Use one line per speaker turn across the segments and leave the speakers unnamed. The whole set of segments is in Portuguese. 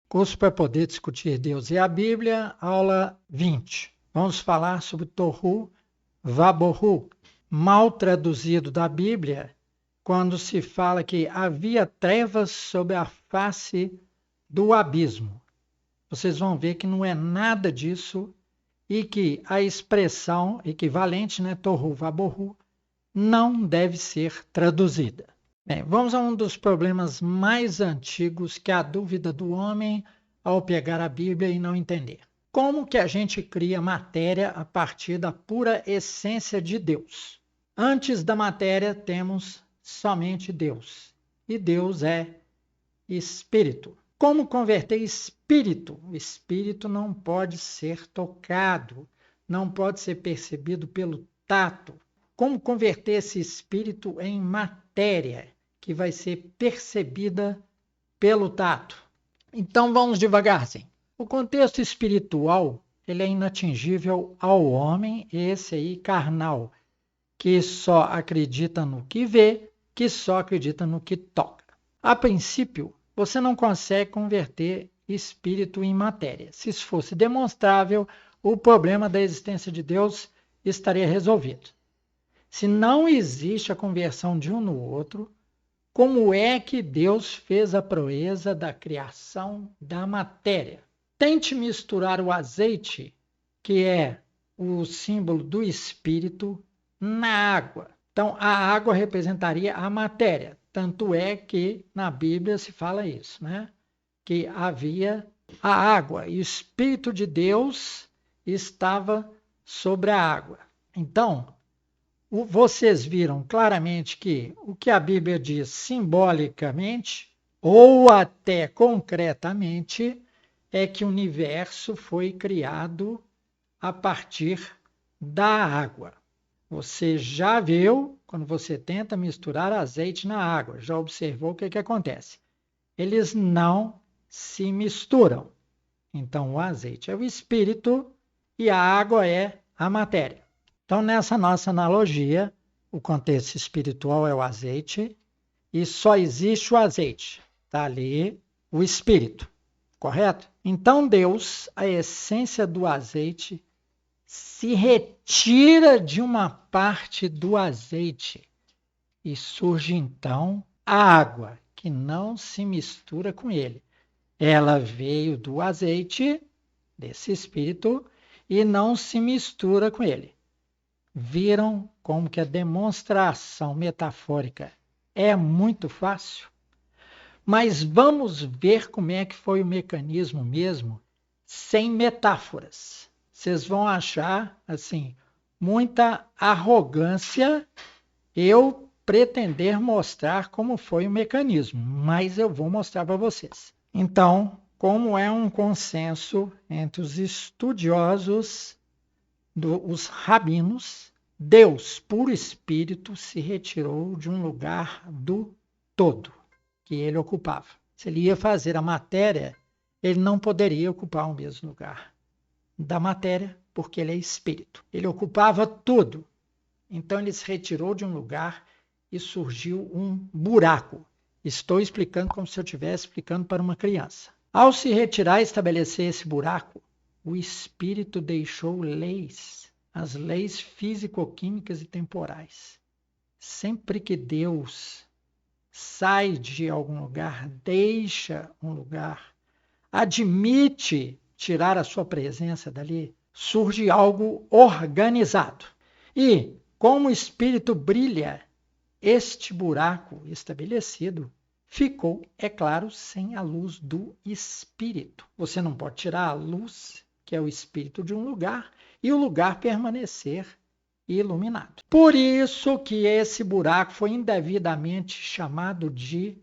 Curso para poder discutir Deus e a Bíblia, aula 20. Vamos falar sobre Tohu Vabohu, mal traduzido da Bíblia, quando se fala que havia trevas sobre a face do abismo. Vocês vão ver que não é nada disso e que a expressão equivalente, Tohu Vabohu, não deve ser traduzida. Bem, vamos a um dos problemas mais antigos, que é a dúvida do homem ao pegar a Bíblia e não entender. Como que a gente cria matéria a partir da pura essência de Deus? Antes da matéria temos somente Deus, e Deus é espírito. Como converter espírito? O espírito não pode ser tocado, não pode ser percebido pelo tato. Como converter esse espírito em matéria, que vai ser percebida pelo tato? Então vamos devagarzinho. O contexto espiritual, ele é inatingível ao homem, esse aí carnal, que só acredita no que vê, que só acredita no que toca. A princípio, você não consegue converter espírito em matéria. Se isso fosse demonstrável, o problema da existência de Deus estaria resolvido. Se não existe a conversão de um no outro, como é que Deus fez a proeza da criação da matéria? Tente misturar o azeite, que é o símbolo do espírito, na água. Então, a água representaria a matéria. Tanto é que na Bíblia se fala isso, que havia a água e o Espírito de Deus estava sobre a água. Então, vocês viram claramente que o que a Bíblia diz simbolicamente ou até concretamente é que o universo foi criado a partir da água. Você já viu, quando você tenta misturar azeite na água, já observou o que acontece? Eles não se misturam. Então, o azeite é o espírito e a água é a matéria. Então, nessa nossa analogia, o contexto espiritual é o azeite e só existe o azeite. Está ali o espírito, correto? Então, Deus, a essência do azeite, se retira de uma parte do azeite e surge então a água, que não se mistura com ele. Ela veio do azeite, desse espírito, e não se mistura com ele. Viram como que a demonstração metafórica é muito fácil? Mas vamos ver como é que foi o mecanismo mesmo, sem metáforas. Vocês vão achar, assim, muita arrogância eu pretender mostrar como foi o mecanismo, mas eu vou mostrar para vocês. Então, como é um consenso entre os estudiosos, os rabinos, Deus, puro espírito, se retirou de um lugar do todo que ele ocupava. Se ele ia fazer a matéria, ele não poderia ocupar o mesmo lugar da matéria, porque ele é espírito. Ele ocupava tudo. Então ele se retirou de um lugar e surgiu um buraco. Estou explicando como se eu estivesse explicando para uma criança. Ao se retirar e estabelecer esse buraco, o espírito deixou leis, as leis físico-químicas e temporais. Sempre que Deus sai de algum lugar, deixa um lugar, admite tirar a sua presença dali, surge algo organizado. E, como o espírito brilha, este buraco estabelecido ficou, é claro, sem a luz do espírito. Você não pode tirar a luz, que é o espírito, de um lugar, e o lugar permanecer iluminado. Por isso que esse buraco foi indevidamente chamado de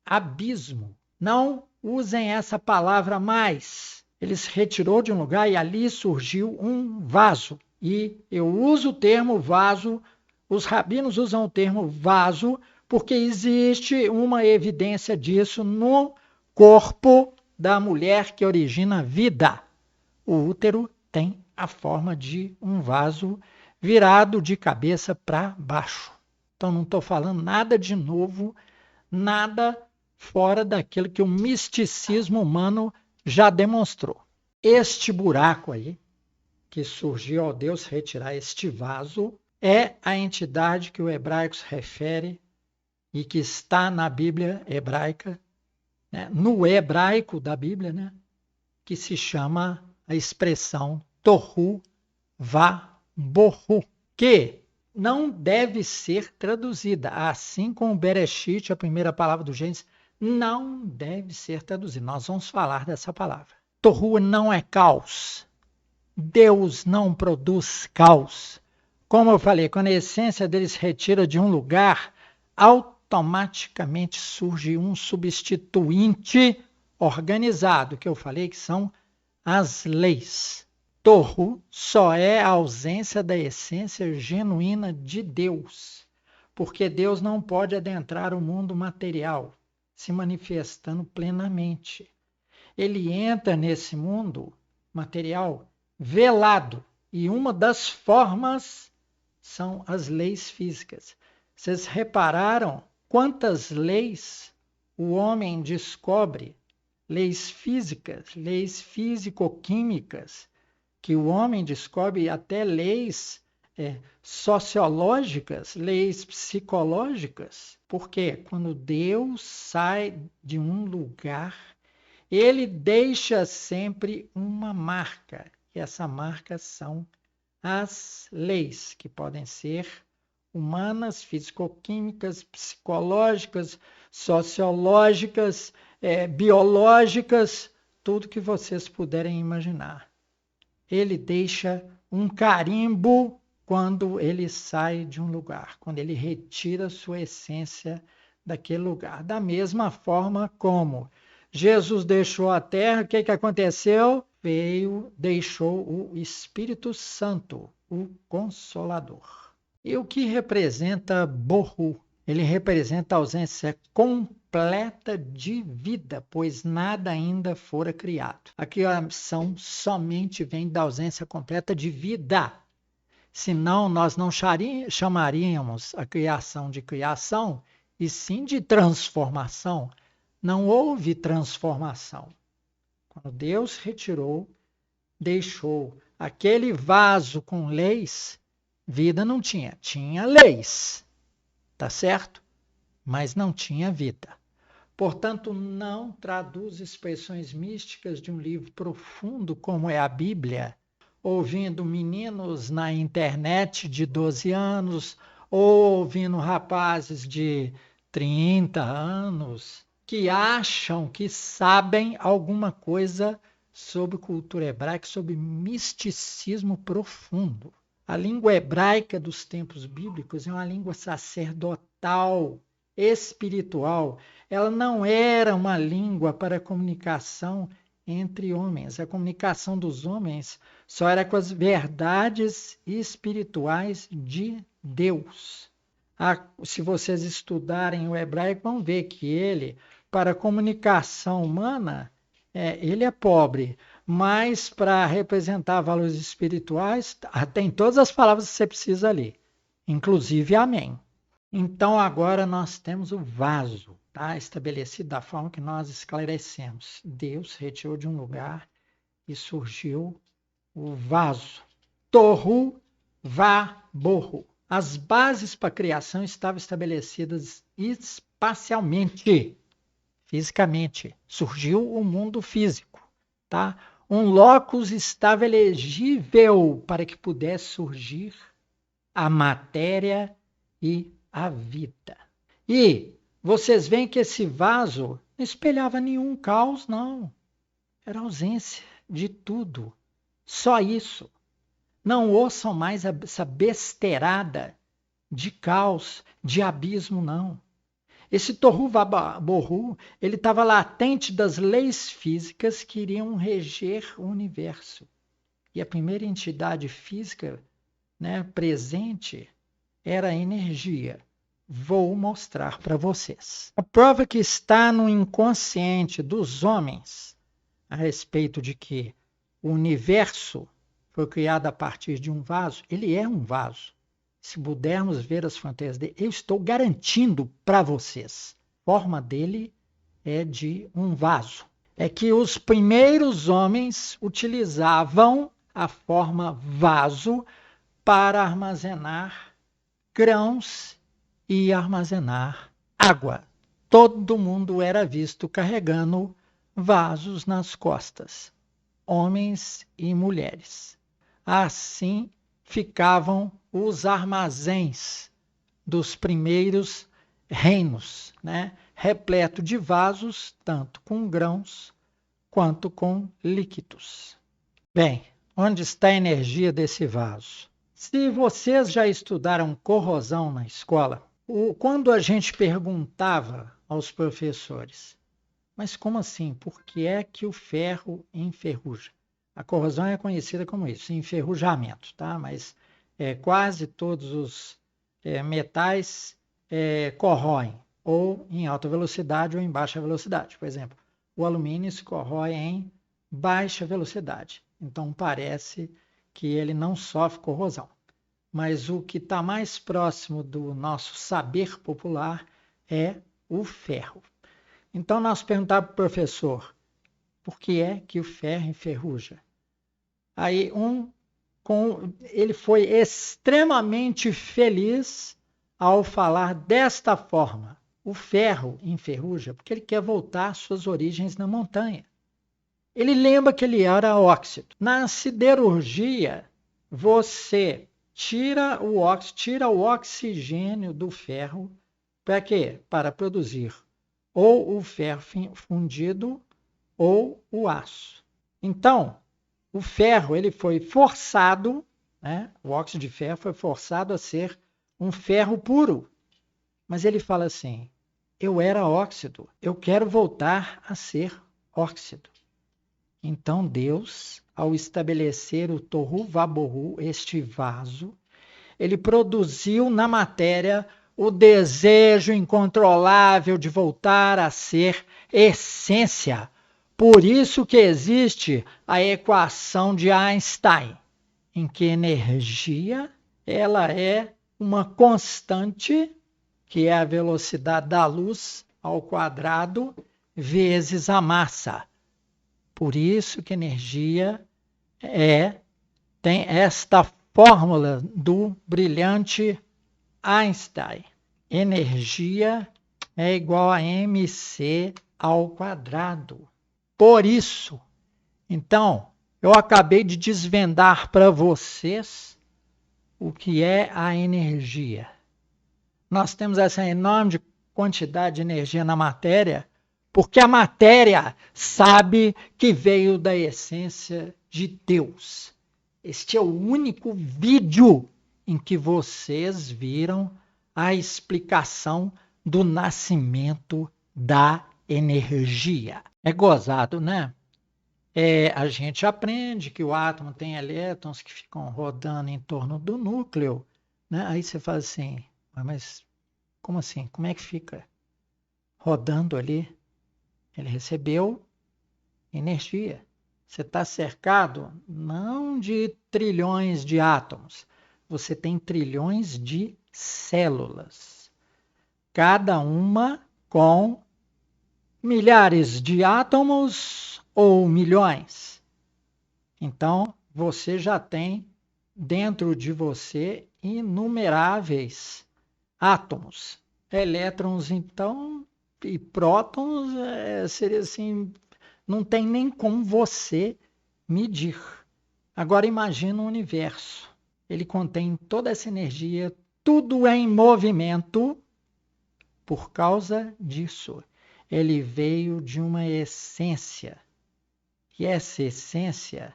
abismo. Não usem essa palavra mais. Ele se retirou de um lugar e ali surgiu um vaso. E eu uso o termo vaso, os rabinos usam o termo vaso, porque existe uma evidência disso no corpo da mulher que origina a vida. O útero tem a forma de um vaso virado de cabeça para baixo. Então não estou falando nada de novo, nada fora daquilo que o misticismo humano já demonstrou. Este buraco aí, que surgiu ao Deus retirar este vaso, é a entidade que o hebraico se refere e que está na Bíblia hebraica, né, no hebraico da Bíblia, né, que se chama a expressão Tohu Vabohu, que não deve ser traduzida, assim como Bereshit, a primeira palavra do Gênesis, não deve ser traduzida. Nós vamos falar dessa palavra. Tohu não é caos. Deus não produz caos. Como eu falei, quando a essência dele se retira de um lugar, automaticamente surge um substituinte organizado, que eu falei que são as leis. Tohu só é a ausência da essência genuína de Deus, porque Deus não pode adentrar o mundo material, se manifestando plenamente. Ele entra nesse mundo material velado, e uma das formas são as leis físicas. Vocês repararam quantas leis o homem descobre? Leis físicas, leis físico-químicas, que o homem descobre, até leis sociológicas, leis psicológicas. Porque quando Deus sai de um lugar, ele deixa sempre uma marca. E essa marca são as leis, que podem ser humanas, físico-químicas, psicológicas, sociológicas, biológicas, tudo que vocês puderem imaginar. Ele deixa um carimbo quando ele sai de um lugar, quando ele retira sua essência daquele lugar. Da mesma forma como Jesus deixou a terra, o que aconteceu? Deixou o Espírito Santo, o Consolador. E o que representa Bohu? Ele representa a ausência completa de vida, pois nada ainda fora criado. A criação somente vem da ausência completa de vida. Senão, nós não chamaríamos a criação de criação, e sim de transformação. Não houve transformação. Quando Deus retirou, deixou aquele vaso com leis, vida não tinha. Tinha leis, tá certo? Mas não tinha vida. Portanto, não traduz expressões místicas de um livro profundo como é a Bíblia, ouvindo meninos na internet de 12 anos, ou ouvindo rapazes de 30 anos, que acham que sabem alguma coisa sobre cultura hebraica, sobre misticismo profundo. A língua hebraica dos tempos bíblicos é uma língua sacerdotal, espiritual. Ela não era uma língua para comunicação entre homens. A comunicação dos homens só era com as verdades espirituais de Deus. Se vocês estudarem o hebraico, vão ver que ele, para a comunicação humana, ele é pobre, mas para representar valores espirituais, tem todas as palavras que você precisa ali, inclusive amém. Então agora nós temos o vaso, tá? Estabelecido da forma que nós esclarecemos. Deus retirou de um lugar e surgiu o vaso. Tohu Vabohu. As bases para a criação estavam estabelecidas espacialmente, fisicamente. Surgiu o mundo físico, tá? Um locus estava elegível para que pudesse surgir a matéria e a vida. E vocês veem que esse vaso não espelhava nenhum caos, não. Era ausência de tudo. Só isso. Não ouçam mais essa besteirada de caos, de abismo, não. Esse Tohu Vabohu, ele estava latente das leis físicas que iriam reger o universo. E a primeira entidade física, né, presente era a energia. Vou mostrar para vocês. A prova que está no inconsciente dos homens a respeito de que o universo foi criado a partir de um vaso, ele é um vaso. Se pudermos ver as fronteiras dele, eu estou garantindo para vocês. A forma dele é de um vaso. É que os primeiros homens utilizavam a forma vaso para armazenar grãos e armazenar água. Todo mundo era visto carregando vasos nas costas, homens e mulheres. Assim ficavam os armazéns dos primeiros reinos, né? Repleto de vasos, tanto com grãos quanto com líquidos. Bem, onde está a energia desse vaso? Se vocês já estudaram corrosão na escola, quando a gente perguntava aos professores, mas como assim? Por que é que o ferro enferruja? A corrosão é conhecida como isso, enferrujamento, tá? Mas quase todos os metais corroem, ou em alta velocidade ou em baixa velocidade. Por exemplo, o alumínio se corrói em baixa velocidade. Então parece que ele não sofre corrosão. Mas o que está mais próximo do nosso saber popular é o ferro. Então nós perguntávamos para o professor, por que é que o ferro enferruja? Aí ele foi extremamente feliz ao falar desta forma. O ferro enferruja porque ele quer voltar às suas origens na montanha. Ele lembra que ele era óxido. Na siderurgia, você tira o oxigênio do ferro para quê? Para produzir ou o ferro fundido ou o aço. Então, o ferro ele foi forçado, né? O óxido de ferro foi forçado a ser um ferro puro. Mas ele fala assim, eu era óxido, eu quero voltar a ser óxido. Então Deus, ao estabelecer o Tohu Vabohu, este vaso, ele produziu na matéria o desejo incontrolável de voltar a ser essência. Por isso que existe a equação de Einstein, em que energia ela é uma constante, que é a velocidade da luz ao quadrado, vezes a massa. Por isso que energia tem esta fórmula do brilhante Einstein. Energia é igual a mc ao quadrado. Por isso, então, eu acabei de desvendar para vocês o que é a energia. Nós temos essa enorme quantidade de energia na matéria, porque a matéria sabe que veio da essência de Deus. Este é o único vídeo em que vocês viram a explicação do nascimento da energia. É gozado, né? A gente aprende que o átomo tem elétrons que ficam rodando em torno do núcleo, né? Aí você fala assim, mas como assim? Como é que fica rodando ali? Ele recebeu energia. Você está cercado não de trilhões de átomos, você tem trilhões de células, cada uma com milhares de átomos ou milhões. Então, você já tem dentro de você inumeráveis átomos. Elétrons, então, e prótons, seria assim, não tem nem como você medir. Agora imagina o universo. Ele contém toda essa energia, tudo é em movimento. Por causa disso, ele veio de uma essência. E essa essência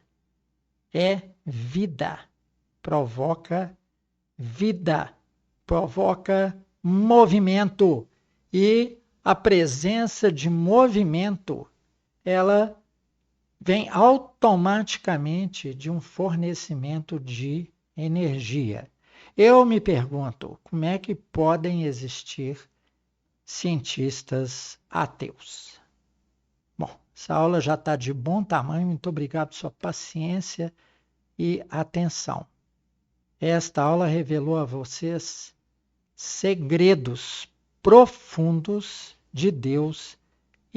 é vida. Provoca vida, provoca movimento. E a presença de movimento, ela vem automaticamente de um fornecimento de energia. Eu me pergunto, como é que podem existir cientistas ateus? Bom, essa aula já está de bom tamanho, muito obrigado por sua paciência e atenção. Esta aula revelou a vocês segredos profundos de Deus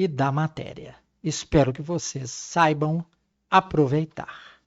e da matéria. Espero que vocês saibam aproveitar.